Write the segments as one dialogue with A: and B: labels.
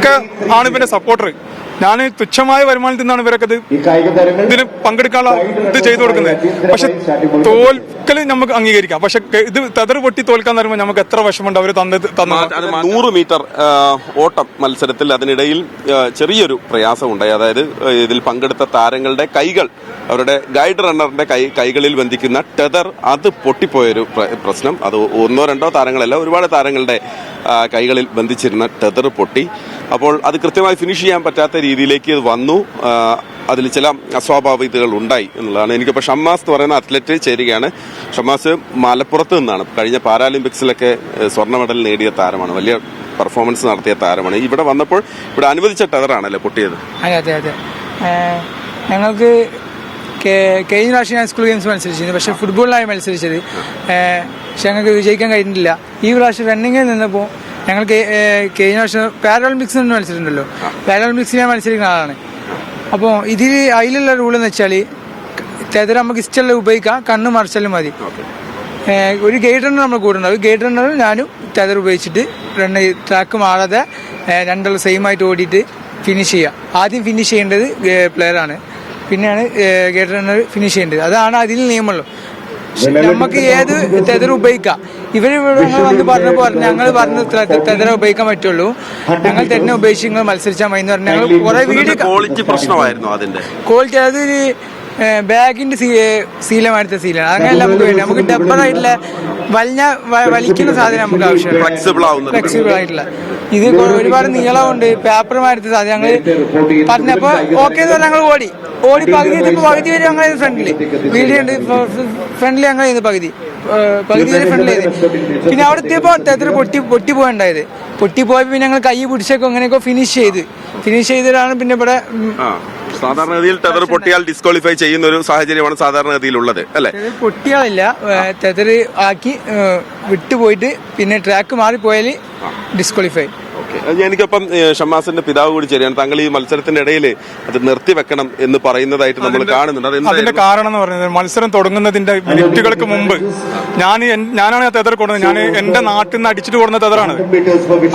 A: അവരൊക്കെ ആണ് ഇവന്റെ സപ്പോർട്ടർ. ഞാൻ തുച്ഛമായ വരുമാനത്തിൽ നിന്നാണ് ഇവരൊക്കെ ഇതിന് പങ്കെടുക്കാനുള്ള ഇത് ചെയ്തു കൊടുക്കുന്നത്. പക്ഷെ തോൽക്കല് നമുക്ക് അംഗീകരിക്കാം. പക്ഷെ ഇത് തെതറ് പൊട്ടി തോൽക്കാൻ തരുമ്പോൾ നമുക്ക് എത്ര വിഷമമുണ്ട് അവർ തന്നത്.
B: 100 മീറ്റർ ഓട്ടം മത്സരത്തിൽ അതിനിടയിൽ ചെറിയൊരു പ്രയാസം ഉണ്ടായി. അതായത് ഇതിൽ പങ്കെടുത്ത താരങ്ങളുടെ കൈകൾ, അവരുടെ ഗൈഡ് റണ്ണറിന്റെ കൈകളിൽ ബന്ധിക്കുന്ന ടെതർ, അത് പൊട്ടിപ്പോയൊരു പ്രശ്നം. അത് ഒന്നോ രണ്ടോ താരങ്ങളല്ല, ഒരുപാട് താരങ്ങളുടെ കൈകളിൽ ബന്ധിച്ചിരുന്ന ടെതർ പൊട്ടി. അപ്പോൾ അത് കൃത്യമായി ഫിനിഷ് ചെയ്യാൻ പറ്റാത്ത രീതിയിലേക്ക് ഇത് വന്നു. അതിൽ ചില അസ്വാഭാവികതകൾ ഉണ്ടായി എന്നുള്ളതാണ്. എനിക്കിപ്പോൾ ഷമ്മാസ് എന്ന് പറയുന്ന അത്ലറ്റ് ചേരുകയാണ്. ഷമ്മാസ് മലപ്പുറത്ത് നിന്നാണ്. കഴിഞ്ഞ പാരാലിമ്പിക്സിലൊക്കെ സ്വർണ്ണ മെഡൽ നേടിയ താരമാണ്, വലിയ പെർഫോമൻസ് നടത്തിയ താരമാണ്. ഇവിടെ വന്നപ്പോൾ ഇവിടെ അനുവദിച്ച ടെതറാണല്ലേ പൊട്ടിയത്?
C: അതെ അതെ. ഞങ്ങൾക്ക് കഴിഞ്ഞ പ്രാവശ്യം ഞാൻ സ്കൂൾ ഗെയിംസ് മത്സരിച്ചിരുന്നു, പക്ഷെ ഫുട്ബോളിലാണ് മത്സരിച്ചത്. പക്ഷെ ഞങ്ങൾക്ക് വിജയിക്കാൻ കഴിഞ്ഞിട്ടില്ല. ഈ പ്രാവശ്യം റണ്ണിങ്ങിൽ നിന്നപ്പോൾ ഞങ്ങൾക്ക് കഴിഞ്ഞ വർഷം പാരാലിമ്പിക്സ് മത്സരമുണ്ടല്ലോ, പാരാലിമ്പിക്സിൽ ഞാൻ മത്സരിക്കുന്ന ആളാണ്. അപ്പോൾ ഇതിൽ അതിലുള്ള റൂൾ എന്ന് വെച്ചാൽ ടെതർ നമുക്ക് ഇഷ്ടമുള്ള ഉപയോഗിക്കാം, കണ്ണ് മറിച്ചാലും മതി. ഒരു ഗൈഡ് റണ്ണർ നമ്മൾ കൂടെ ഉണ്ടാവും. ഗൈഡ് റണ്ണർ ഞാനും ടെതർ ഉപയോഗിച്ചിട്ട് ട്രാക്ക് മാറാതെ രണ്ടാൾ സെയിം ആയിട്ട് ഓടിയിട്ട് ഫിനിഷ് ചെയ്യുക. ആദ്യം ഫിനിഷ് ചെയ്യേണ്ടത് പ്ലെയറാണ്, പിന്നെയാണ് ഗൈഡ് റണ്ണർ ഫിനിഷ് ചെയ്യേണ്ടത്. അതാണ് അതിൽ നിയമമുള്ളൂ. നമുക്ക് ഏത് ടെതർ ഉപയോഗിക്കാം. ഇവര് വന്ന് പറഞ്ഞപ്പോൾ ഞങ്ങൾ പറഞ്ഞ ടെതർ ഉപയോഗിക്കാൻ പറ്റുള്ളൂ, ഞങ്ങൾ തന്നെ ഉപയോഗിച്ച് നിങ്ങൾ മത്സരിച്ചാൽ മതി എന്ന് പറഞ്ഞാൽ ഞങ്ങൾ കുറെ വീഡിയോ.
B: ക്വാളിറ്റി പ്രശ്നമായിരുന്നു അതിന്റെ
C: ക്വാളിറ്റി. അത് ബാഗിന്റെ സീലമായിട്ട് സീലാണ്. അങ്ങനെയല്ല നമുക്ക് വേണ്ടി. നമുക്ക് ഡബ്ബറായിട്ടുള്ള വലിക്കുന്ന സാധനം നമുക്ക് ആവശ്യമാണ്, ഫ്ലെക്സിബിൾ ആയിട്ടുള്ള. ഇത് ഒരുപാട് നീളമുണ്ട്, പേപ്പറുമായിട്ട് സാധനം. ഞങ്ങൾ പറഞ്ഞപ്പോ ഓക്കെ എന്ന് പറഞ്ഞാൽ ഞങ്ങൾ ഓടി പകുതി എത്തിയപ്പോൾ പകുതി വരെ ഞങ്ങൾ ഫ്രണ്ടില് വീഡിയോ ഉണ്ട്, ഫ്രണ്ടില് ഞങ്ങൾ ചെയ്ത് പകുതി വരെ ഫ്രണ്ടിൽ ചെയ്ത്. പിന്നെ അവിടെ എത്തിയപ്പോൾ ടെതർ പൊട്ടി പോയുണ്ടായത്. പൊട്ടിപ്പോയപ്പോ പിന്നെ ഞങ്ങൾ കൈ പിടിച്ചൊക്കെ അങ്ങനെയൊക്കെ ഫിനിഷ് ചെയ്തിട്ടാണ് പിന്നെ ഇവിടെ.
B: സാധാരണഗതിയിൽ ടെതർ പൊട്ടിയാൽ ഡിസ്ക്വാളിഫൈ ചെയ്യുന്ന ഒരു സാഹചര്യമാണ് സാധാരണഗതിയിലുള്ളത് അല്ലെ?
C: പൊട്ടിയാലില്ല, ടെതർ ആക്കി വിട്ടുപോയിട്ട് പിന്നെ ട്രാക്ക് മാറിപ്പോയാൽ ഡിസ്ക്വാളിഫൈ.
B: എനിക്കൊപ്പം ഷമ്മാസിന്റെ പിതാവ് കൂടി ചേരുകയാണ്. താങ്കൾ ഈ മത്സരത്തിന്റെ ഇടയിൽ അത് നിർത്തിവെക്കണം എന്ന് പറയുന്നതായിട്ട് നമ്മൾ കാണുന്നുണ്ട്.
A: അതിന്റെ കാരണം എന്ന് പറയുന്നത് മത്സരം തുടങ്ങുന്നതിന്റെ മിനിറ്റുകൾക്ക് മുമ്പ് ഞാനാണ് ആ ടെതർ കൊടുക്കുന്നത്. ഞാൻ എന്റെ നാട്ടിൽ നിന്ന് അടിച്ചിട്ട് കൊടുക്കുന്ന ടെതറാണ്.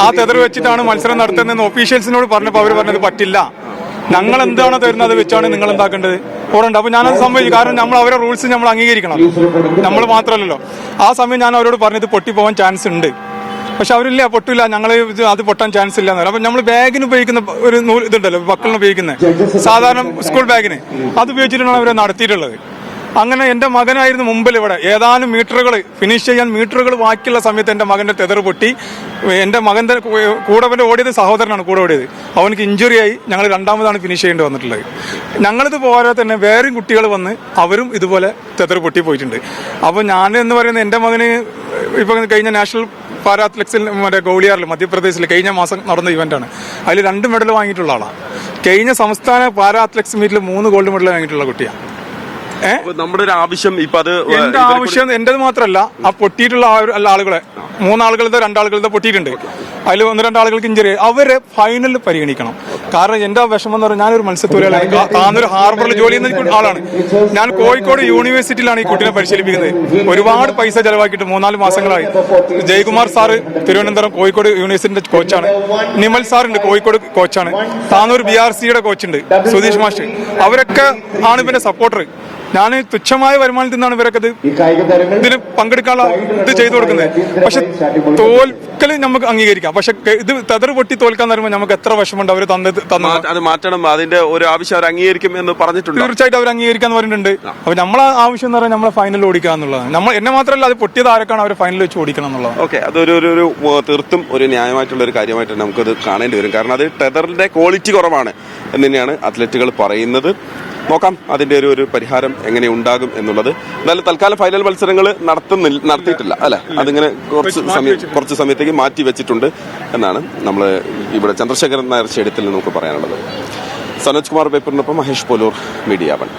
A: ആ ടെതർ വെച്ചിട്ടാണ് മത്സരം നടത്തുന്നതെന്ന് ഒഫീഷ്യൽസിനോട് പറഞ്ഞപ്പോൾ അവർ പറഞ്ഞത് പറ്റില്ല, ഞങ്ങൾ എന്താണോ തരുന്നത് വെച്ചാണ് നിങ്ങൾ എന്താക്കേണ്ടത് ഓടുണ്ട്. അപ്പൊ ഞാനത് സമ്മതിച്ചു. കാരണം നമ്മൾ അവരുടെ റൂൾസ് നമ്മൾ അംഗീകരിക്കണം, നമ്മൾ മാത്രമല്ലല്ലോ. ആ സമയം ഞാൻ അവരോട് പറഞ്ഞത് പൊട്ടിപ്പോവാൻ ചാൻസ് ഉണ്ട്, പക്ഷെ അവരില്ല പൊട്ടില്ല, ഞങ്ങൾ അത് പൊട്ടാൻ ചാൻസ് ഇല്ല. അപ്പൊ നമ്മൾ ബാഗിന് ഉപയോഗിക്കുന്ന ഒരു ഇതുണ്ടല്ലോ, മക്കളിന് ഉപയോഗിക്കുന്നത് സാധാരണ സ്കൂൾ ബാഗിന്, അത് ഉപയോഗിച്ചിട്ടാണ് അവരെ നടത്തിയിട്ടുള്ളത്. അങ്ങനെ എന്റെ മകനായിരുന്നു മുമ്പിൽ. ഇവിടെ ഏതാനും മീറ്ററുകൾ ഫിനിഷ് ചെയ്യാൻ മീറ്ററുകൾ ബാക്കിയുള്ള സമയത്ത് എന്റെ മകന്റെ ടെതർ പൊട്ടി. എന്റെ മകന്റെ കൂടെ ഓടിയത് സഹോദരനാണ് കൂടെ ഓടിയത്. അവനക്ക് ഇഞ്ചുറി ആയി. ഞങ്ങൾ രണ്ടാമതാണ് ഫിനിഷ് ചെയ്യേണ്ടി വന്നിട്ടുള്ളത്. ഞങ്ങളിത് പോരാതെ തന്നെ വേറെയും കുട്ടികൾ വന്ന് അവരും ഇതുപോലെ ടെതർ പൊട്ടി പോയിട്ടുണ്ട്. അപ്പൊ ഞാൻ എന്ന് പറയുന്നത് എന്റെ മകന് ഇപ്പൊ കഴിഞ്ഞ നാഷണൽ പാരാ അത്ലറ്റിക്സിൽ മറ്റേ ഗൗളിയാറിൽ മധ്യപ്രദേശിൽ കഴിഞ്ഞ മാസം നടന്ന ഇവന്റാണ്. അതിൽ 2 മെഡൽ വാങ്ങിയിട്ടുള്ള ആളാണ്. കഴിഞ്ഞ സംസ്ഥാന പാരാ അത്ലറ്റിക്സ് മീറ്റിൽ 3 ഗോൾഡ് മെഡൽ വാങ്ങിയിട്ടുള്ള കുട്ടിയാണ്.
B: നമ്മുടെ ഒരു ആവശ്യം ഇപ്പൊ അത്
A: എന്റെ ആവശ്യം എന്റേത് മാത്രമല്ല, ആ പൊട്ടിയിട്ടുള്ള ആളുകളെ 3 ആളുകളത്തെ 2 ആളുകളത്തെ പൊട്ടിയിട്ടുണ്ട്. അതിൽ 1-2 ആളുകൾക്ക് ഇഞ്ചുറി. അവരെ ഫൈനലിൽ പരിഗണിക്കണം. കാരണം എന്റെ വിഷമം എന്ന് പറഞ്ഞാൽ ഞാനൊരു മത്സ്യത്തൊഴിലാളി, താനൊരു ഹാർബറിൽ ജോലി ചെയ്യുന്ന ആളാണ്. ഞാൻ കോഴിക്കോട് യൂണിവേഴ്സിറ്റിയിലാണ് ഈ കുട്ടിനെ പരിശീലിപ്പിക്കുന്നത്. ഒരുപാട് പൈസ ചെലവാക്കിയിട്ട് 3-4 മാസങ്ങളായി. ജയകുമാർ സാറ് തിരുവനന്തപുരം കോഴിക്കോട് യൂണിവേഴ്സിറ്റിന്റെ കോച്ചാണ്. നിമൽ സാറുണ്ട് കോഴിക്കോട് കോച്ചാണ്. താനൂർ BRCയുടെ കോച്ചുണ്ട് സുധീഷ് മാസ്റ്റർ. അവരൊക്കെ ആണ് ഇവന്റെ സപ്പോർട്ടർ. ഞാൻ തുച്ഛമായ വരുമാനത്തിൽ നിന്നാണ് ഇവരൊക്കെ ഇതിന് പങ്കെടുക്കാനുള്ള ഇത് ചെയ്തു കൊടുക്കുന്നത്. പക്ഷെ തോൽക്കല് നമുക്ക് അംഗീകരിക്കാം. പക്ഷെ ഇത് തെതറ് പൊട്ടി തോൽക്കാൻ തരുമ്പോൾ നമുക്ക് എത്ര വിഷമമുണ്ട് അവർ തന്നത്.
B: അത് മാറ്റണം, അതിന്റെ ഒരു ആവശ്യം അവർ അംഗീകരിക്കും എന്ന് പറഞ്ഞിട്ടുണ്ട്.
A: തീർച്ചയായിട്ടും അവർ അംഗീകരിക്കാന്ന് പറഞ്ഞിട്ടുണ്ട്. അപ്പൊ നമ്മളെ ആവശ്യം എന്ന് പറഞ്ഞാൽ നമ്മളെ ഫൈനലിൽ ഓടിക്കുക എന്നുള്ളതാണ്. എന്നെ മാത്രമല്ല, അത് പൊട്ടിയത് ആരൊക്കെയാണ് അവർ ഫൈനലിൽ വെച്ച് ഓടിക്കണം എന്നുള്ളത്.
B: ഓക്കെ, അതൊരു തീർത്തും ഒരു ന്യായമായിട്ടുള്ള ഒരു കാര്യമായിട്ട് നമുക്കത് കാണേണ്ടി വരും. കാരണം അത് ടെതറിന്റെ ക്വാളിറ്റി കുറവാണ് എന്ന് തന്നെയാണ് അത്ലറ്റുകൾ പറയുന്നത്. നോക്കാം അതിന്റെ ഒരു പരിഹാരം എങ്ങനെ ഉണ്ടാകും എന്നുള്ളത്. എന്നാലും തൽക്കാലം ഫൈനൽ മത്സരങ്ങൾ നടത്തിയിട്ടില്ല അല്ലെ, അതിങ്ങനെ കുറച്ച് സമയത്തേക്ക് മാറ്റി വെച്ചിട്ടുണ്ട് എന്നാണ് നമ്മൾ ഇവിടെ ചന്ദ്രശേഖരൻ നായർ സ്റ്റേഡിയത്തിൽ നമുക്ക് പറയാനുള്ളത്. സനോജ് കുമാർ പേപ്പറിനൊപ്പം മഹേഷ് പോലൂർ, മീഡിയ 1.